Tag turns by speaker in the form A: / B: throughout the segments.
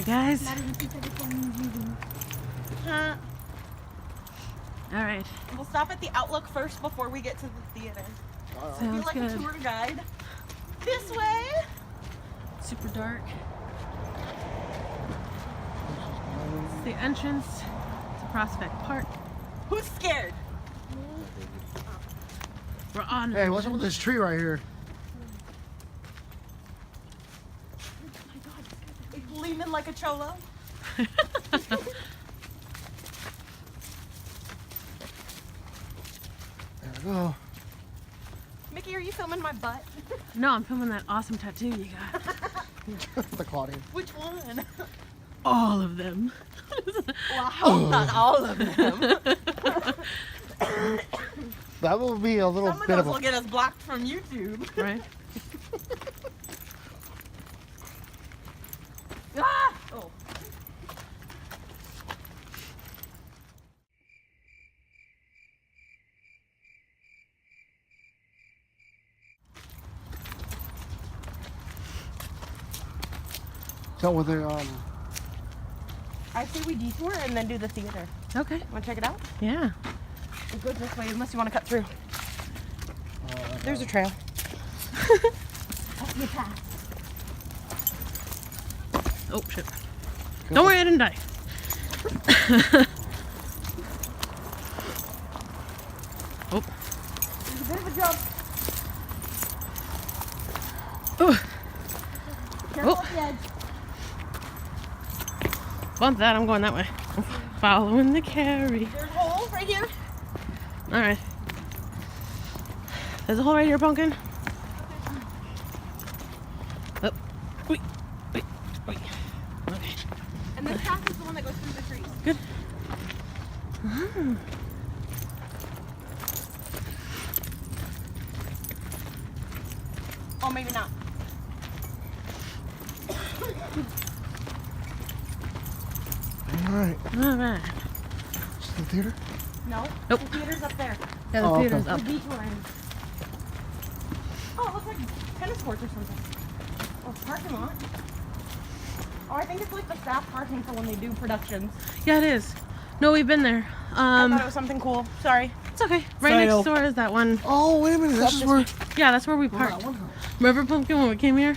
A: guys.
B: Huh?
A: All right.
B: We'll stop at the Outlook first before we get to the theater. I feel
A: Sounds
B: like
A: good.
B: a tour guide. This way.
A: Super dark. It's the entrance to Prospect Park.
B: Who's scared?
A: We're on.
C: Hey, what's up with this tree right here?
B: It's leaning like a cholo.
C: There we go.
B: Mickey, are you filming my butt?
A: No, I'm filming that awesome tattoo you got.
C: The Claudian.
B: Which one?
A: All of them.
B: Well, I hope not all of them.
C: That will be a little
B: Some of
C: bit
B: those
C: of
B: will
C: a...
B: get us blocked from YouTube.
A: Right?
B: Ah! Oh.
C: So with the,
B: I say we detour and then do the theater.
A: Okay.
B: Want to check it out?
A: Yeah.
B: It goes this way unless you want to cut through. There's a trail. Help me pass.
A: Oh, shit. Don't worry, I didn't die. Oh.
B: There's a bit of a jump.
A: Oh.
B: Careful
A: Oh.
B: at the edge.
A: Bump that, I'm going that way. Following the carry.
B: There's a hole right here.
A: Alright. There's a hole right here, Pumpkin. Oh. Wait. Wait. Wait. Okay.
B: And this path is the one that goes through the trees.
A: Good. Ah.
B: Oh, maybe not.
C: alright.
A: Alright.
C: Is the theater?
B: No.
A: Nope.
B: The theater's up there.
A: Yeah, the
C: Oh,
A: theater's
C: okay.
A: up.
B: We're detouring. Oh, it looks like tennis courts or something. Or parking lot. Oh, I think it's like the staff parking for when they do productions.
A: Yeah, it is. No, we've been there.
B: I thought it was something cool. Sorry.
A: It's okay. Right
B: Sorry.
A: next door is that one.
C: Oh, wait a minute. This is where...
A: Yeah, that's where we parked. Remember, Pumpkin, when we came here?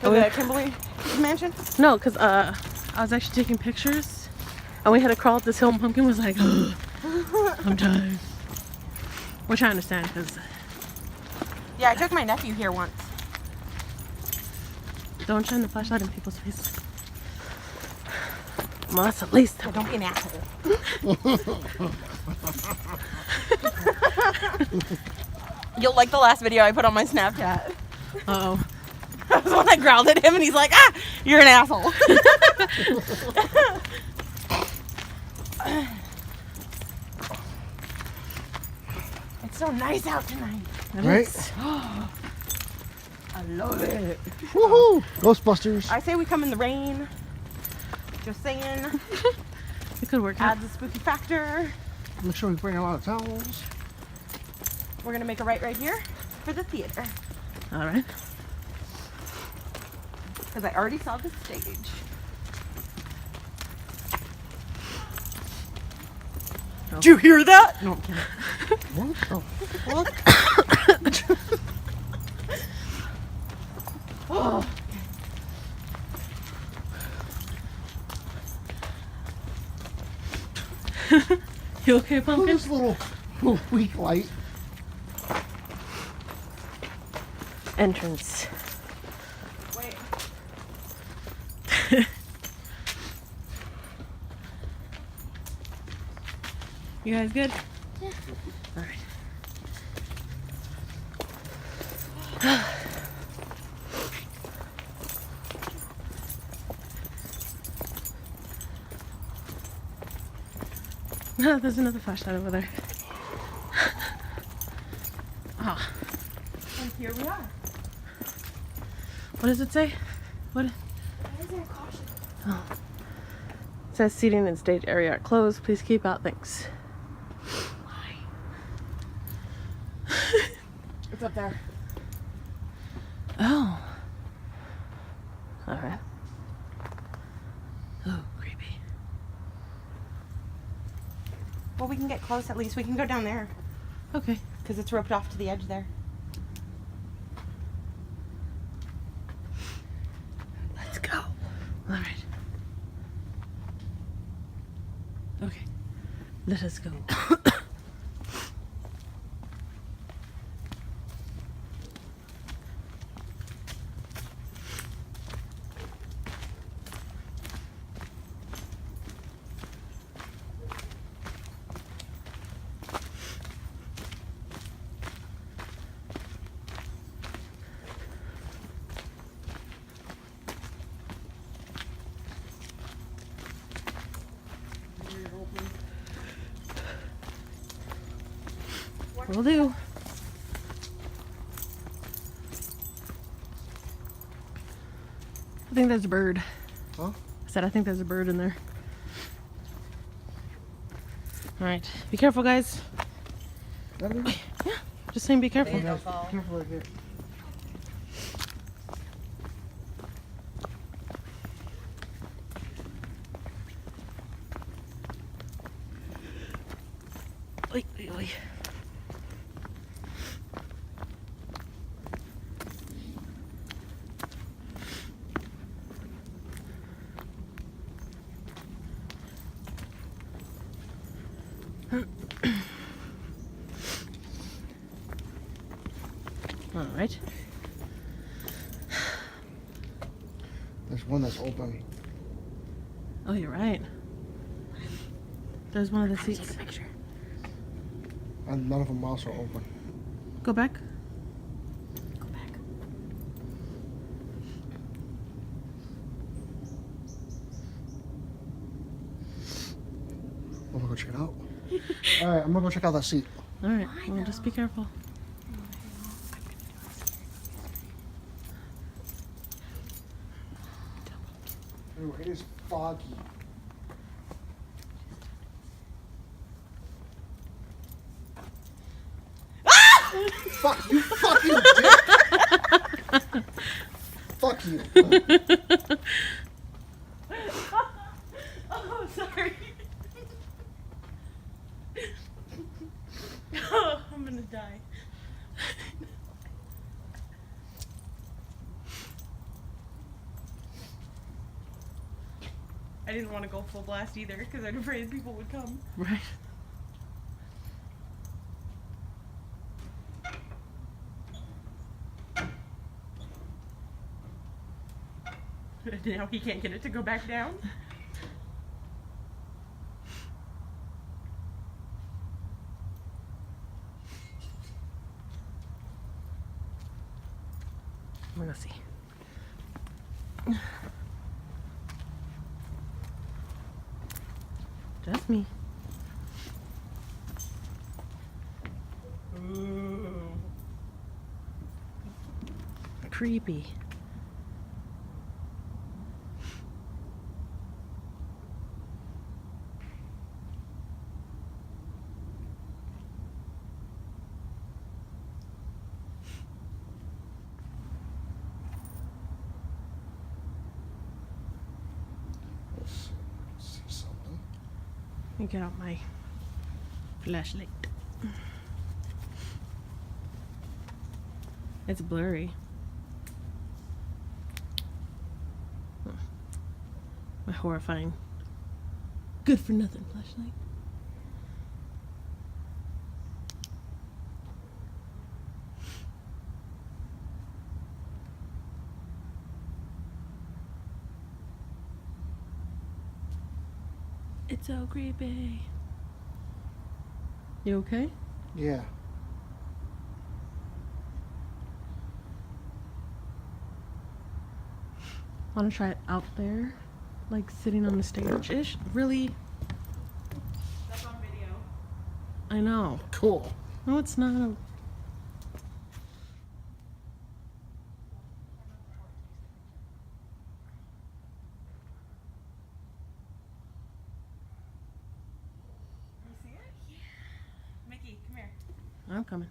B: Oh, yeah. Kimberly mansion?
A: No, because I was actually taking pictures, and we had to crawl up this hill, and Pumpkin was like, I'm tired. Which I understand, because
B: Yeah, I took my nephew here once.
A: don't shine the flashlight in people's faces. Well, that's the least.
B: Oh, don't be an asshole. You'll like the last video I put on my Snapchat.
A: Uh-oh.
B: That was when I growled at him and he's like, ah, you're an asshole. It's so nice out tonight.
C: Right?
B: I love it.
C: Woohoo! Ghostbusters.
B: I say we come in the rain. Just saying.
A: It could work out.
B: Adds a spooky factor.
C: Make sure we bring a lot of towels.
B: We're gonna make a right here for the theater.
A: All right.
B: Because I already saw the stage.
A: Oh.
B: Did you hear that?
A: No, I'm kidding.
C: What the fuck?
B: Oh.
A: You okay,
C: Look at
A: Pumpkin?
C: this little weak light.
A: Entrance.
B: Wait.
A: You guys good? Yeah. All right. There's another flashlight over there. Oh,
B: And here we are.
A: what does it say? What? Oh. It says seating and stage area are closed. Please keep out. Thanks.
B: It's up there.
A: Oh. All right. Oh, creepy.
B: Well, we can get close at least. We can go down there.
A: Okay.
B: Because it's roped off to the edge there.
A: Let's go. All right. Okay. Let us go. Will do. I think there's a bird.
C: Huh?
A: I said I think there's a bird in there. All right. Be careful, guys.
C: That is?
A: Yeah. Just saying be careful.
C: Guys, be careful right here.
A: Oi, oi, oi. All right.
C: There's one that's open.
A: Oh, you're right. There's one of the seats.
B: Take a picture.
C: And none of them also open.
A: Go back.
B: Go back.
C: I'm gonna go check it out. Alright, I'm gonna go check out that seat.
A: All right. Well, just be careful.
C: Ooh, it is foggy. Fuck you, fucking dick! Fuck you.
B: Oh, sorry. Oh, I'm gonna die. I didn't want to go full blast either because I'm afraid people would come.
A: Right.
B: Now he can't get it to go back down.
A: I'm gonna see. Just me.
B: Ooh.
A: Creepy.
C: Let's see something.
A: Let me get out my flashlight. It's blurry. My horrifying, good for nothing flashlight. It's so creepy. You okay?
C: Yeah.
A: Want to try it out there? Like sitting on the stage-ish? Really?
B: That's on video.
A: I know.
C: Cool.
A: No, it's not.
B: You see it? Yeah. Mickey, come here.
A: I'm coming.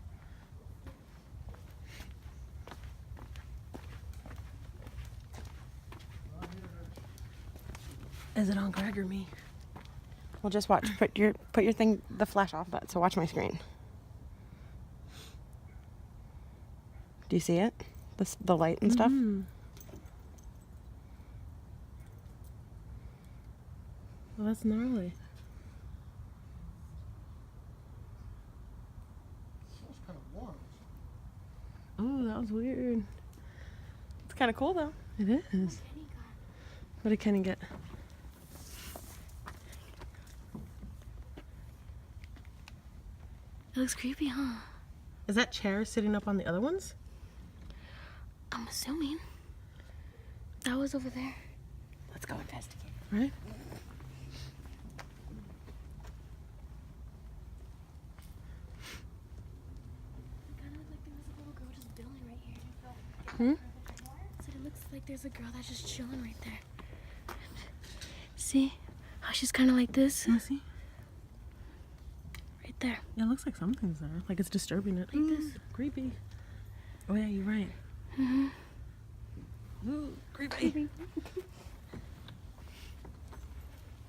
A: Is it on Greg or me?
B: Well, just watch. Put your thing, the flash off, but so watch my screen. Do you see it? The light and stuff?
A: Well, that's gnarly.
C: Smells kind of warm.
A: Oh, that was weird.
B: It's kind of cool, though.
A: It is. What did Kenny get?
D: It looks creepy, huh?
A: Is that chair sitting up on the other ones?
D: I'm assuming. That was over there. Let's go investigate.
A: Right?
D: It kind of looked like there was a little girl just chilling right here. So it looks like there's a girl that's just chilling right there. See how she's kind of like this?
A: Let me see.
D: Right there.
A: Yeah, it looks like something's there. Like it's disturbing it.
D: Like this.
A: Creepy. Oh yeah, you're right.
D: Mm-hmm.
A: Ooh, creepy.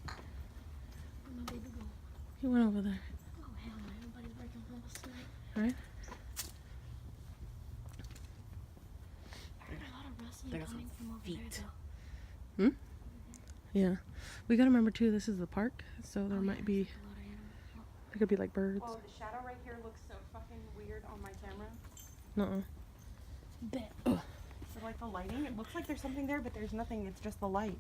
D: My baby go.
A: He went over there.
D: Oh, hell no. Nobody's working home tonight.
A: Right?
D: I heard a lot of rustling coming from over there, though.
A: Yeah. We gotta remember too, this is the park, so there might be,
D: A lot of animals.
A: there could be like birds.
B: Oh, the shadow right here looks so fucking weird on my camera.
A: Nuh-uh.
D: Bet.
B: So like the lighting, it looks like there's something there, but there's nothing. It's just the light.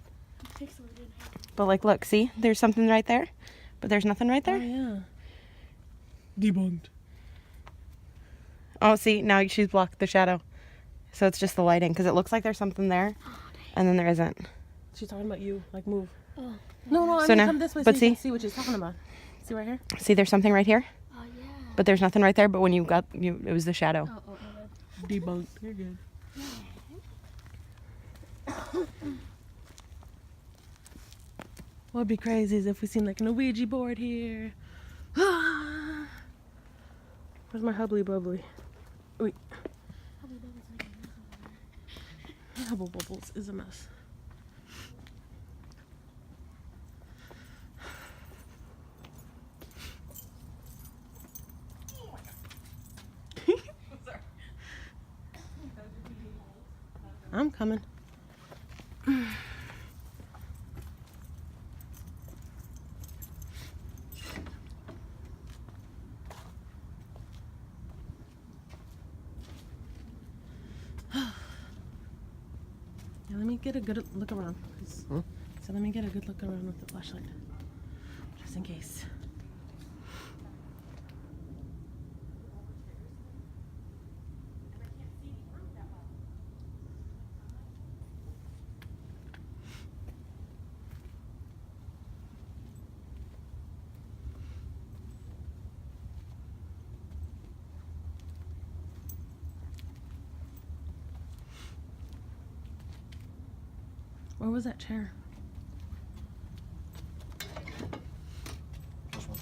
D: Pixelated.
B: But like, look, see, there's something right there, but there's nothing right
A: Oh
B: there.
A: yeah. Debunked.
B: Oh, see, now she's blocked the shadow, so it's just the lighting because it looks like there's something there, and then there isn't.
A: She's talking about you, like move.
D: Oh.
A: No, I
B: So
A: mean
B: now-
A: come this way
B: but
A: so you can
B: see?
A: see what she's talking about. See right here?
B: See, there's something right here,
D: Oh, yeah.
B: but there's nothing right there. But when you got you, it was the shadow.
D: Oh, my bad.
A: Debunked. You're good. What'd be crazy is if we seen like an Ouija board here. Where's my hubbly bubbly? Wait.
D: Probably that was like a mess over there.
A: Hubble bubbles is a mess. I'm coming. Yeah, let me get a good look around.
C: Huh?
A: So let me get a good look around with the flashlight. Just in case. Where was that chair?
C: This one.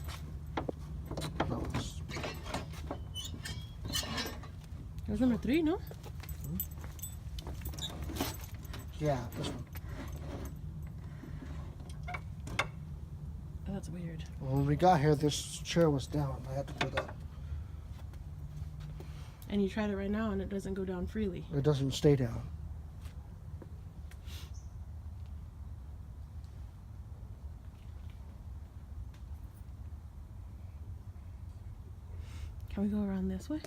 C: No, this.
A: It was number 3, no?
C: Yeah, this one.
A: Oh, that's weird.
C: When we got here, this chair was down. I had to put that.
A: And you tried it right now and it doesn't go down freely.
C: It doesn't stay down.
A: Can we go around this way?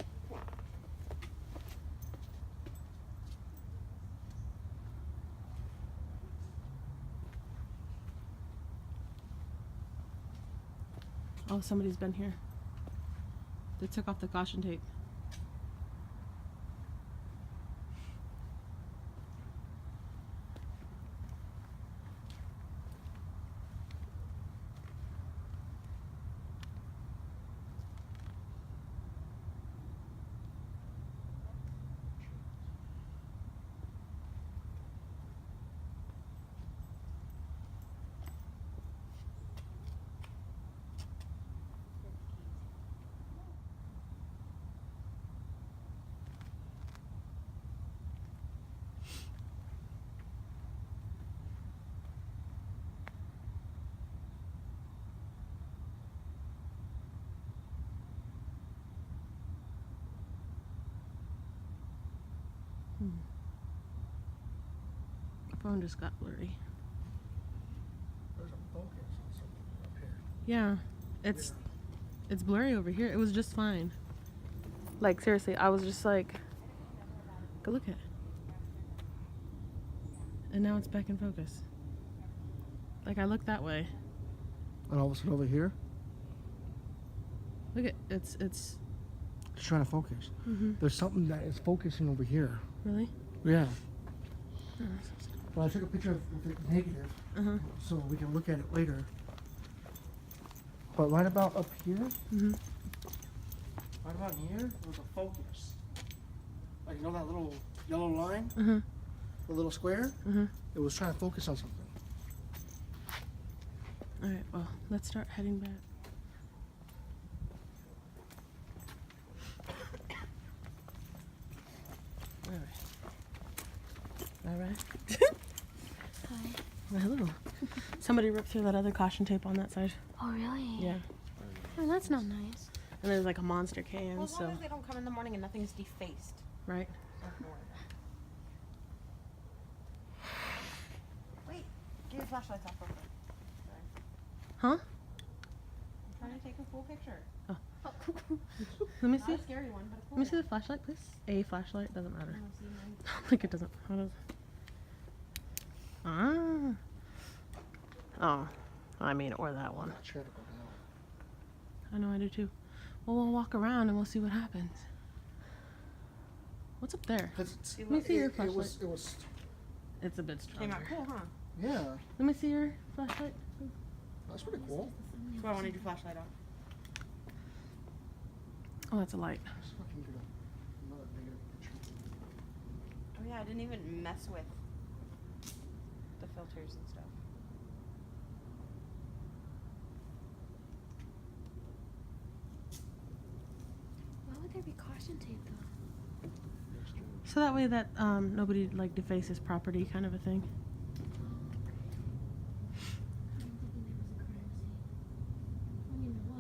A: Oh, somebody's been here. They took off the caution tape. phone just got blurry.
C: There's a focus on something up here.
A: Yeah, it's blurry over here. It was just fine. Like seriously, I was just like, go look at it. And now it's back in focus. Like I look that way.
C: And all of a sudden over here,
A: Look at it's
C: it's trying to focus.
A: mm-hmm.
C: There's something that is focusing over here.
A: Really?
C: Yeah.
A: Oh,
C: Well, I took a picture of the negative,
A: uh-huh.
C: so we can look at it later. But right about up here,
A: Mm-hmm.
C: right about here, there was a focus. Like, you know that little yellow line?
A: Uh-huh.
C: The little square?
A: Uh-huh.
C: It was trying to focus on something.
A: Alright, well, let's start heading back. Alright.
D: Hi.
A: Well, hello. Somebody ripped through that other caution tape on that side.
D: Oh, really?
A: Yeah.
D: Oh, that's not nice.
A: And there's like a monster can,
B: Well, as
A: so
B: long as they don't come in the morning and nothing's defaced.
A: right?
B: Don't have to worry about it. Wait, get your flashlights off real quick. Sorry.
A: Huh?
B: I'm trying to take a full picture.
A: Let me
B: Not
A: see.
B: a scary one, but a full
A: Let me see
B: one.
A: the flashlight, please. A flashlight doesn't
B: I
A: matter.
B: wanna see mine.
A: Like it doesn't. How does? Ah. Oh, I mean, or that one.
C: That chair to go down.
A: I know, I do too. Well, we'll walk around and we'll see what happens. What's up there?
C: 'Cause it's,
A: Let me see your
C: it was,
A: It's a bit
B: Came out
A: stronger.
B: cool, huh?
C: yeah,
A: Let me see your flashlight.
C: that's pretty cool.
B: That's why I wanted your flashlight on.
A: Oh, that's a light.
C: Let's fucking get another negative picture.
B: Oh yeah, I didn't even mess with the filters and stuff.
D: Why would there be caution tape, though?
A: So that way that nobody like defaces property, kind of a thing.
D: I'm thinking there was a crime scene. I mean, there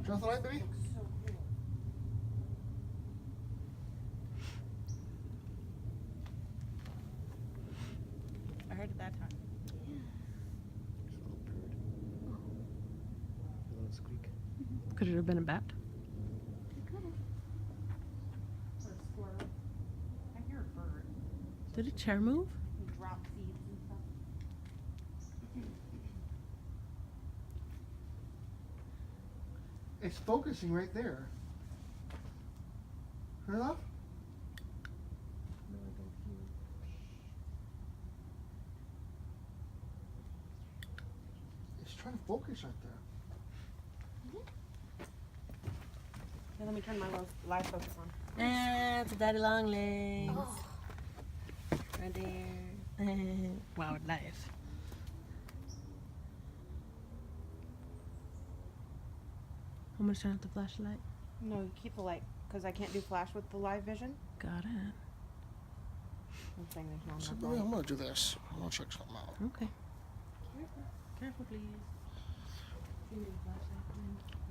D: was.
C: Turn off the light, baby.
B: So cool. I heard it that time.
A: Could it have been a bat?
D: It could have.
B: Or a squirrel. I hear a bird.
A: Did a chair move?
B: He dropped seeds and stuff.
C: It's focusing right there. Turn it off. It's trying to focus right there.
B: Here, let me turn my live focus on.
A: That's daddy long legs.
D: Oh.
A: Right there. Wildlife. I'm gonna turn off the flashlight.
B: No, you keep the light, because I can't do flash with the live vision.
A: Got it.
B: I'm saying there's no
C: So,
B: enough
C: baby,
B: light.
C: I'm gonna do this. I'm gonna check something out.
A: Okay. Careful, please.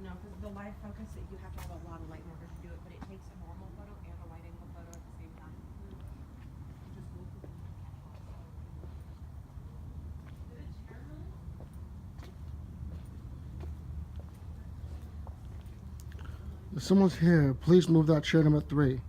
B: No, because the live focus, you have to have a lot of light in order to do it, but it takes a normal photo and a wide angle photo at the same time. Just both of them.
C: If someone's here, please move that chair number 3.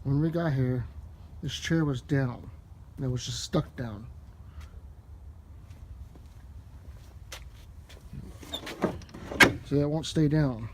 C: When we got here, this chair was down. And it was just stuck down. So it won't stay down.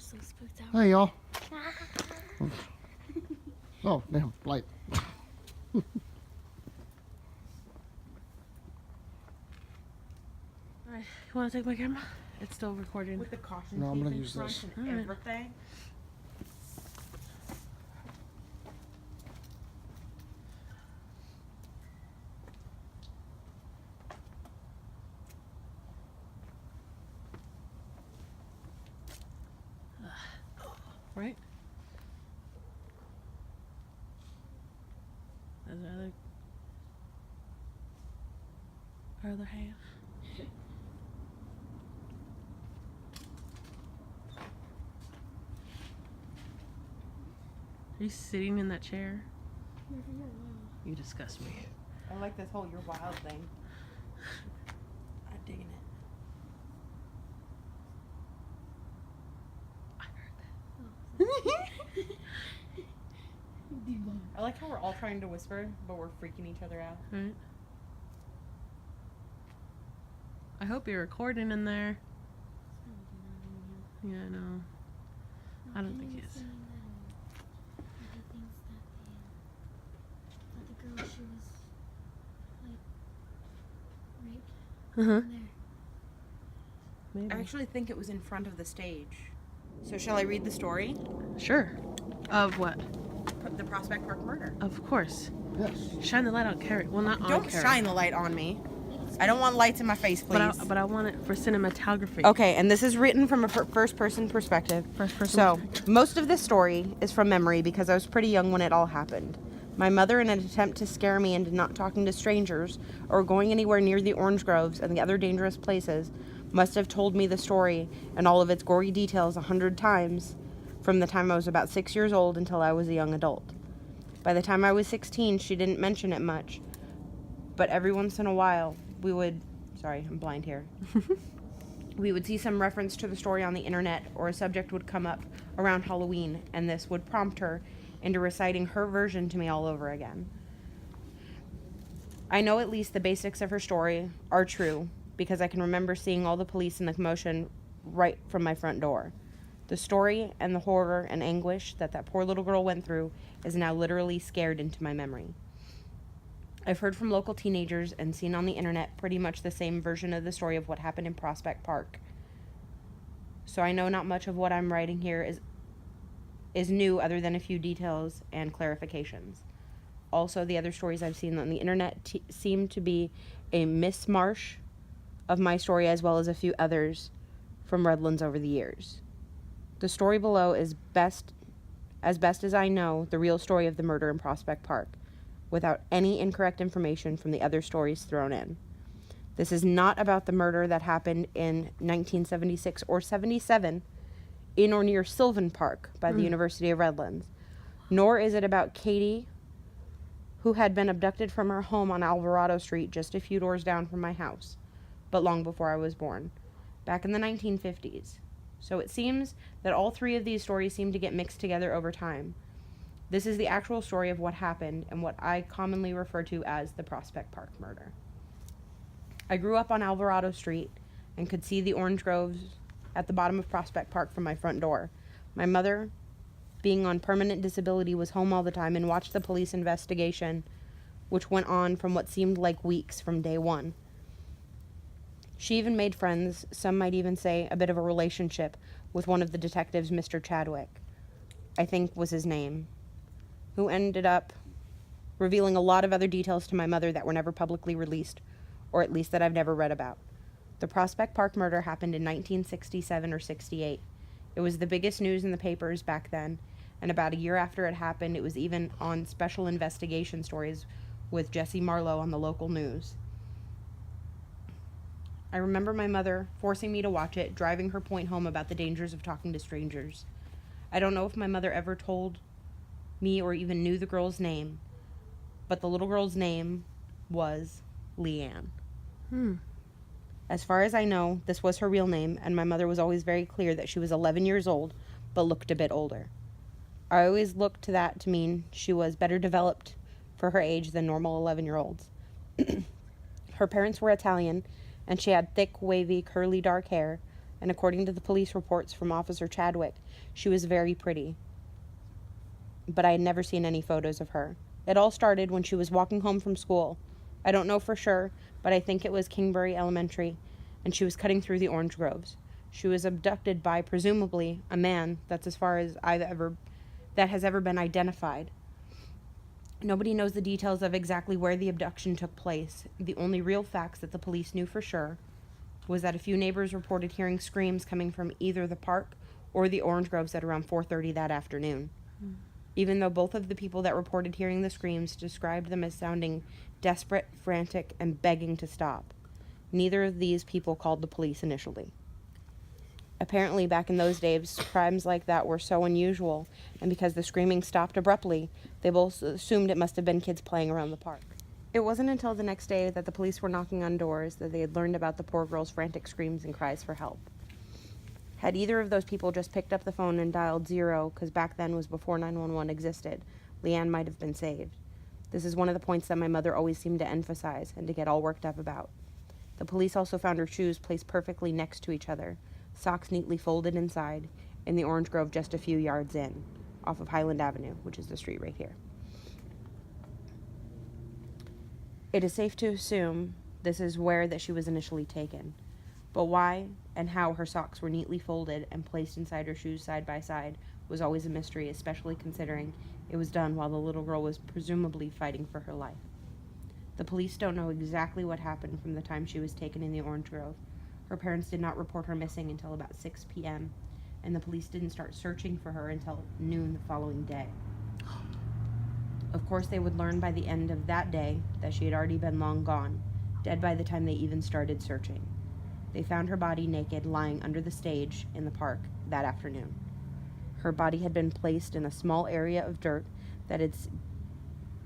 D: just so spooked out.
C: Hey, y'all. Oh, damn, light.
A: Alright, you want to take my camera? It's still recording.
B: With the caution
C: No, I'm
B: tape
C: gonna
B: in
C: use
B: front
C: this.
B: and
A: Alright.
B: everything.
A: Right? That's our other hand. Are you sitting in that chair? You disgust me.
B: I like this whole "you're wild" thing. I'm digging it. I like how we're all trying to whisper, but we're freaking each other out.
A: Right? I hope you're recording in there. Yeah, I know. I don't think he is.
D: The girl, she was like raped
A: Uh-huh.
D: in there.
A: Maybe.
B: I actually think it was in front of the stage. So shall I read the story?
A: Sure. Of what?
B: The Prospect Park murder.
A: Of course.
C: Yes.
A: Shine the light on Carrie. Well, not on
B: Don't
A: Carrie.
B: shine the light on me. I don't want lights in my face, please.
A: But I want it for cinematography.
B: Okay, and this is written from a first-person perspective.
A: First person
B: So,
A: perspective.
B: most of this story is from memory because I was pretty young when it all happened. My mother, in an attempt to scare me into not talking to strangers or going anywhere near the orange groves and the other dangerous places, must have told me the story and all of its gory details 100 times from the time I was about 6 years old until I was a young adult. By the time I was 16, she didn't mention it much, but every once in a while, we would... Sorry, I'm blind here. We would see some reference to the story on the internet, or a subject would come up around Halloween, and this would prompt her into reciting her version to me all over again. I know at least the basics of her story are true, because I can remember seeing all the police and the commotion right from my front door. The story and the horror and anguish that poor little girl went through is now literally scared into my memory. I've heard from local teenagers and seen on the internet pretty much the same version of the story of what happened in Prospect Park. So I know not much of what I'm writing here is new other than a few details and clarifications. Also, the other stories I've seen on the internet seem to be a mishmash of my story as well as a few others from Redlands over the years. The story below is best as I know, the real story of the murder in Prospect Park, without any incorrect information from the other stories thrown in. This is not about the murder that happened in 1976 or 77 in or near Sylvan Park by the University of Redlands, nor is it about Katie, who had been abducted from her home on Alvarado Street just a few doors down from my house, but long before I was born, back in the 1950s. So it seems that all three of these stories seem to get mixed together over time. This is the actual story of what happened and what I commonly refer to as the Prospect Park murder. I grew up on Alvarado Street and could see the orange groves at the bottom of Prospect Park from my front door. My mother, being on permanent disability, was home all the time and watched the police investigation, which went on from what seemed like weeks from day one. She even made friends, some might even say a bit of a relationship, with one of the detectives, Mr. Chadwick, I think was his name, who ended up revealing a lot of other details to my mother that were never publicly released, or at least that I've never read about. The Prospect Park murder happened in 1967 or 68. It was the biggest news in the papers back then, and about a year after it happened, it was even on special investigation stories with Jesse Marlowe on the local news. I remember my mother forcing me to watch it, driving her point home about the dangers of talking to strangers. I don't know if my mother ever told me or even knew the girl's name, but the little girl's name was Leann. As far as I know, this was her real name, and my mother was always very clear that she was 11 years old, but looked a bit older. I always looked to that to mean she was better developed for her age than normal 11-year-olds. Her parents were Italian, and she had thick, wavy, curly, dark hair, and according to the police reports from Officer Chadwick, she was very pretty. But I had never seen any photos of her. It all started when she was walking home from school. I don't know for sure, but I think it was Kingbury Elementary, and she was cutting through the orange groves. She was abducted by, presumably, a man that has ever been identified. Nobody knows the details of exactly where the abduction took place. The only real facts that the police knew for sure was that a few neighbors reported hearing screams coming from either the park or the orange groves at around 4:30 that afternoon. Even though both of the people that reported hearing the screams described them as sounding desperate, frantic, and begging to stop, neither of these people called the police initially. Apparently, back in those days, crimes like that were so unusual, and because the screaming stopped abruptly, they both assumed it must have been kids playing around the park. It wasn't until the next day that the police were knocking on doors that they had learned about the poor girl's frantic screams and cries for help. Had either of those people just picked up the phone and dialed 0, because back then was before 911 existed, Leann might have been saved. This is one of the points that my mother always seemed to emphasize and to get all worked up about. The police also found her shoes placed perfectly next to each other, socks neatly folded inside, in the orange grove just a few yards in, off of Highland Avenue, which is the street right here. It is safe to assume this is where that she was initially taken. But why and how her socks were neatly folded and placed inside her shoes side by side was always a mystery, especially considering it was done while the little girl was presumably fighting for her life. The police don't know exactly what happened from the time she was taken in the orange grove. Her parents did not report her missing until about 6 p.m., and the police didn't start searching for her until noon the following day. Of course, they would learn by the end of that day that she had already been long gone, dead by the time they even started searching. They found her body naked, lying under the stage in the park that afternoon. Her body had been placed in a small area of dirt that had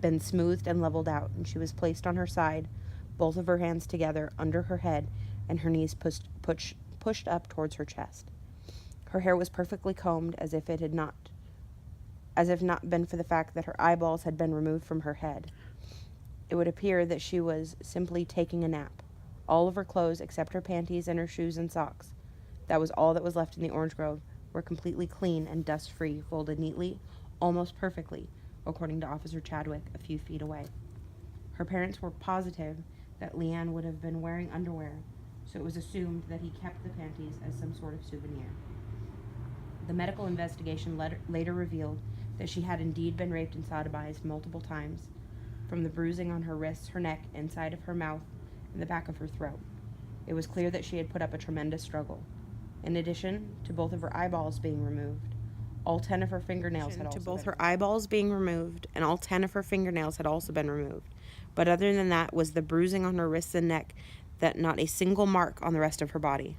B: been smoothed and leveled out, and she was placed on her side, both of her hands together under her head, and her knees pushed up towards her chest. Her hair was perfectly combed, as if not been for the fact that her eyeballs had been removed from her head. It would appear that she was simply taking a nap. All of her clothes, except her panties and her shoes and socks, that was all that was left in the orange grove, were completely clean and dust-free, folded neatly, almost perfectly, according to Officer Chadwick, a few feet away. Her parents were positive that Leann would have been wearing underwear, so it was assumed that he kept the panties as some sort of souvenir. The medical investigation later revealed that she had indeed been raped and sodomized multiple times, from the bruising on her wrists, her neck, inside of her mouth, and the back of her throat. It was clear that she had put up a tremendous struggle. In addition to both of her eyeballs being removed, all 10 of her fingernails had also been removed. But other than that was the bruising on her wrists and neck, that not a single mark on the rest of her body.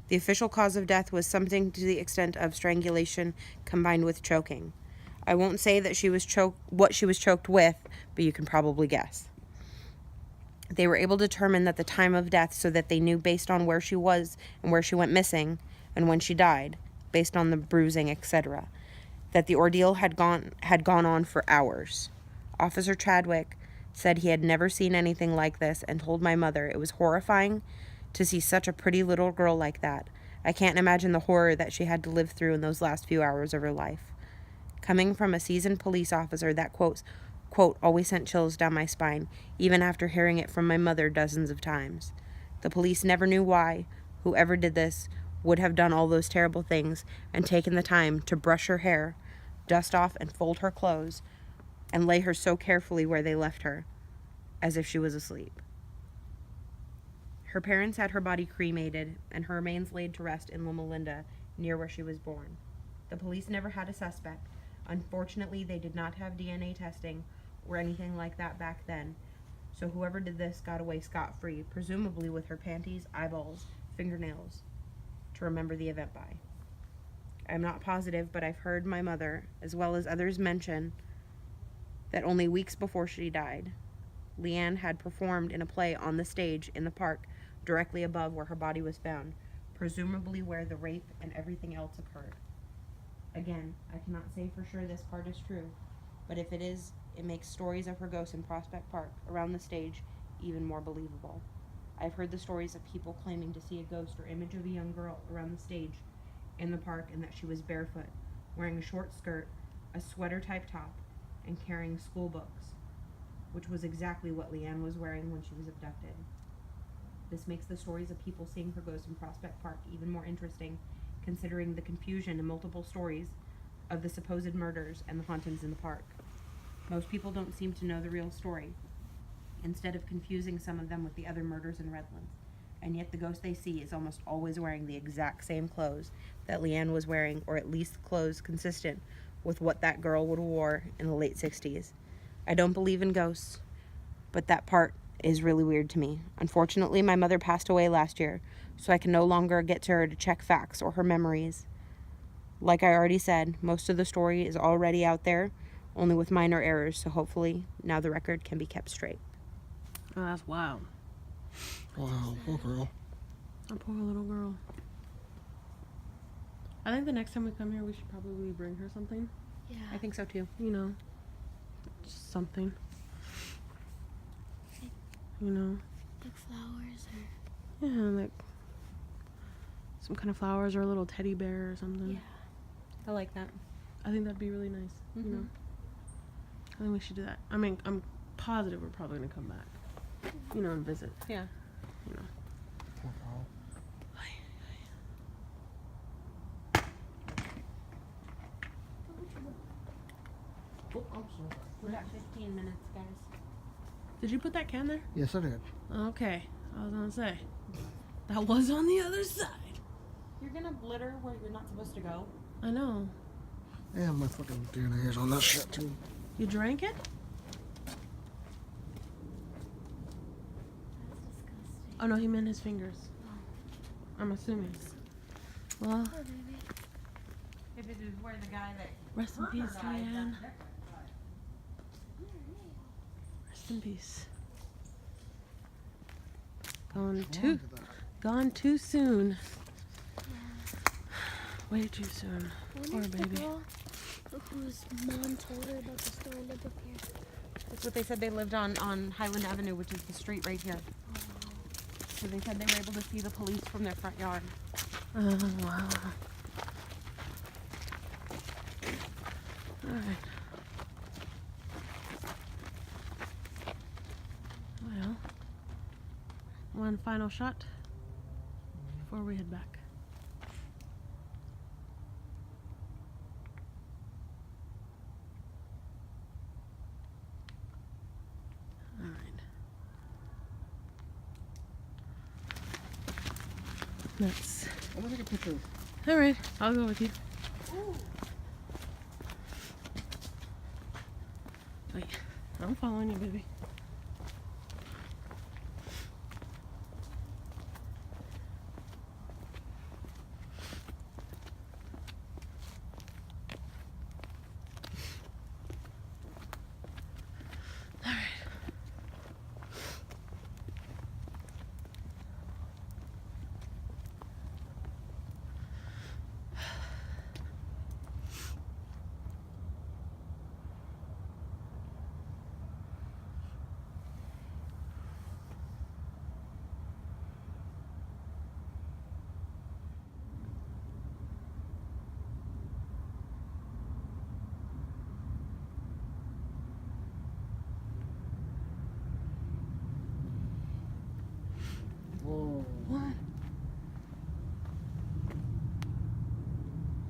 B: The official cause of death was something to the extent of strangulation combined with choking. I won't say that what she was choked with, but you can probably guess. They were able to determine that the time of death so that they knew based on where she was and where she went missing and when she died, based on the bruising, etc., that the ordeal had gone on for hours. Officer Chadwick said he had never seen anything like this and told my mother it was horrifying to see such a pretty little girl like that. I can't imagine the horror that she had to live through in those last few hours of her life. Coming from a seasoned police officer, that quote, always sent chills down my spine, even after hearing it from my mother dozens of times. The police never knew why whoever did this would have done all those terrible things and taken the time to brush her hair, dust off and fold her clothes, and lay her so carefully where they left her, as if she was asleep. Her parents had her body cremated and her remains laid to rest in Loma Linda, near where she was born. The police never had a suspect. Unfortunately, they did not have DNA testing or anything like that back then, so whoever did this got away scot-free, presumably with her panties, eyeballs, fingernails, to remember the event by. I'm not positive, but I've heard my mother, as well as others, mention that only weeks before she died, Leann had performed in a play on the stage in the park directly above where her body was found, presumably where the rape and everything else occurred. Again, I cannot say for sure this part is true, but if it is, it makes stories of her ghost in Prospect Park around the stage even more believable. I've heard the stories of people claiming to see a ghost or image of a young girl around the stage in the park, and that she was barefoot, wearing a short skirt, a sweater-type top, and carrying school books, which was exactly what Leann was wearing when she was abducted. This makes the stories of people seeing her ghost in Prospect Park even more interesting, considering the confusion and multiple stories of the supposed murders and the hauntings in the park. Most people don't seem to know the real story, instead of confusing some of them with the other murders in Redlands. And yet the ghost they see is almost always wearing the exact same clothes that Leann was wearing, or at least clothes consistent with what that girl would have wore in the late 60s. I don't believe in ghosts, but that part is really weird to me. Unfortunately, my mother passed away last year, so I can no longer get to her to check facts or her memories. Like I already said, most of the story is already out there, only with minor errors, so hopefully now the record can be kept straight.
A: Oh, that's wild.
C: Wow, poor girl.
A: A poor little girl. I think the next time we come here, we should probably bring her something.
D: Yeah.
B: I think so too.
A: You know, just something. You know.
D: Like flowers or.
A: Yeah, like some kind of flowers or a little teddy bear or something.
D: Yeah.
B: I like that.
A: I think that'd be really nice. You know. I think we should do that. I mean, I'm positive we're probably gonna come back. You know, and visit.
B: Yeah.
A: You know.
C: Poor girl. Oh, I'm sorry.
B: We got 15 minutes, guys.
A: Did you put that can there?
C: Yes, I did.
A: Okay. I was gonna say. That was on the other side.
B: You're gonna litter where you're not supposed to go.
A: I know.
C: And my fucking DNA is on that shit too.
A: You drank it?
D: That's disgusting.
A: Oh no, he meant his fingers. I'm assuming. Well,
D: Poor baby.
B: If it is where the guy that
A: rest in peace,
B: died,
A: Leann.
B: that's
A: Rest in peace.
C: Look
A: Gone too soon. Way too soon.
D: I wonder
A: Poor
D: if the
A: baby.
D: girl whose mom told her about the story lived up here.
B: That's what they said. They lived on Highland Avenue, which is the street right here. So they said they were able to see the police from their front yard.
A: Oh, wow. Alright. Well, one final shot before we head back. Alright. That's
C: I'm gonna take a picture.
A: alright. I'll go with you. Wait, I'm following you, baby. Alright.
C: Whoa.
A: What?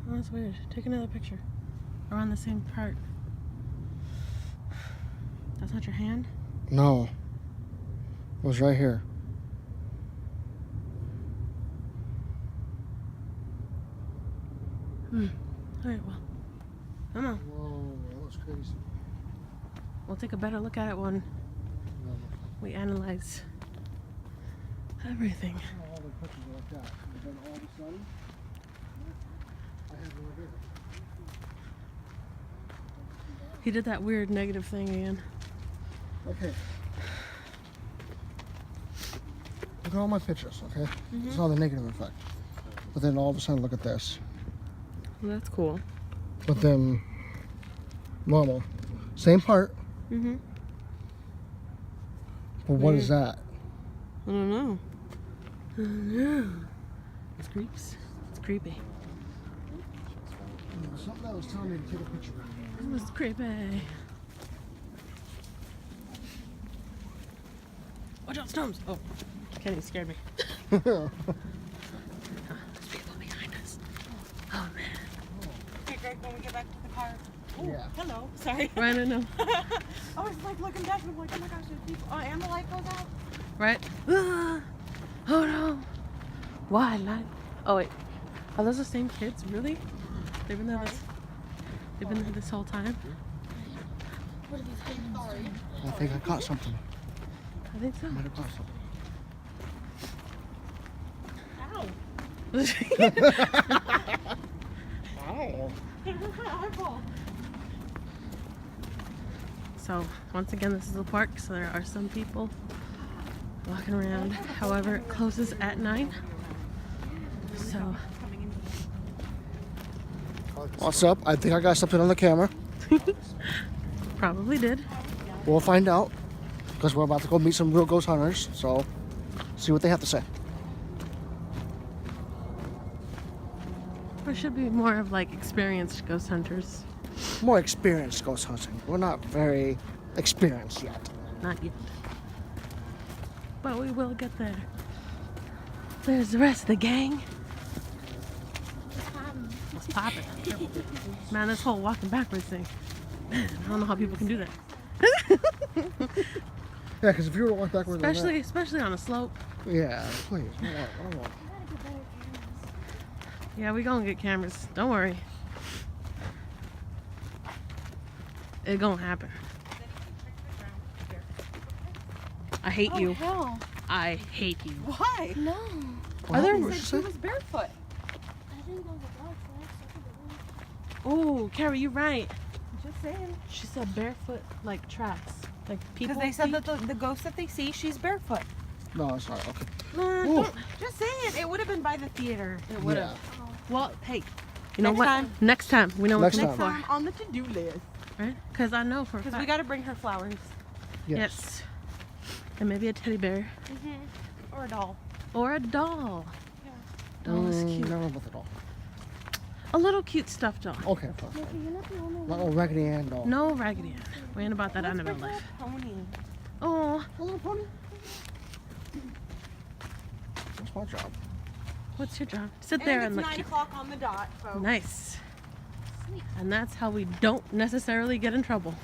A: Oh, that's weird. Take another picture. Around the same part. That's not your hand?
C: No. It was right here.
A: Alright, well. Come on.
C: Whoa, that was crazy.
A: We'll take a better look at it when we analyze everything.
C: All the pictures are like that. And then all of a sudden, I had one here.
A: He did that weird negative thing again.
C: Okay. Look at all my pictures, okay? It's all the negative effect. But then all of a sudden, look at this.
A: Well, that's cool.
C: But then, normal. Same part.
A: Mm-hmm.
C: But what is that?
A: I don't know. I don't know. It's creeps. It's creepy.
C: Something that was telling me to take a picture.
A: It was creepy. Watch out, storms! Oh, Kenny scared me. There's people behind us. Oh man.
B: Hey, Greg, when we get back to the car. Ooh,
C: Yeah.
B: hello. Sorry.
A: Right, I know.
B: I was like looking back and I'm like, oh my gosh, there's people. Oh, and the light goes out.
A: Right? Ah, oh no. Why light? Oh wait. Are those the same kids? Really? They've been there this whole time?
D: What are these hidden? Sorry.
C: I think I caught something.
A: I think so.
C: I might have caught something.
B: Ow.
C: Ow.
A: So, once again, this is a park, so there are some people walking around. However, it closes at 9. So,
C: What's up? I think I got something on the camera.
A: probably did.
C: We'll find out. Because we're about to go meet some real ghost hunters. So, see what they have to say.
A: There should be more of like experienced ghost hunters.
C: More experienced ghost hunting. We're not very experienced yet.
A: Not yet. But we will get there. There's the rest of the gang. What's poppin'? Man, this whole walking backwards thing. Man, I don't know how people can do that.
C: Yeah, because if you were to walk backwards like
A: Especially on a slope.
C: that. Yeah, please. I don't want.
A: Yeah, we gonna get cameras. Don't worry. It gonna happen. I hate you.
B: Hell.
A: I hate you.
B: Why?
D: No.
C: What
A: Are there-
C: happened?
B: She
C: What'd
B: said
C: she
B: she
C: say?
B: was barefoot.
D: I think those are dogs.
A: Oh, Carrie, you're right.
B: Just saying.
A: She said barefoot like tracks. Like people.
B: Because they said
A: feet.
B: that the ghost that they see, she's barefoot.
C: No, it's not. Okay.
A: Nah,
C: Ooh.
B: Just saying. It would have been by the theater.
A: it would have. Well, hey, you know
B: Next
A: what?
B: time.
A: Next time. We know
C: Next
A: what to look
C: time.
A: for,
B: On the to-do list.
A: right? Because I know for a
B: Because
A: fact.
B: we got to bring her flowers.
A: Yes. And maybe a teddy bear
B: Or a doll.
A: or a doll. Doll is cute.
C: Never with it all.
A: A little cute stuffed doll.
C: Okay, fine.
D: You're not the only
C: Not
D: one.
C: a Raggedy Ann doll.
A: No Raggedy Ann. We ain't about that in our life.
B: Pony.
A: Oh,
C: A little pony. That's my job.
A: what's your job? Sit there and
B: it's
A: look
B: 9
A: cute.
B: o'clock on the dot, folks.
A: Nice. And that's how we don't necessarily get in trouble.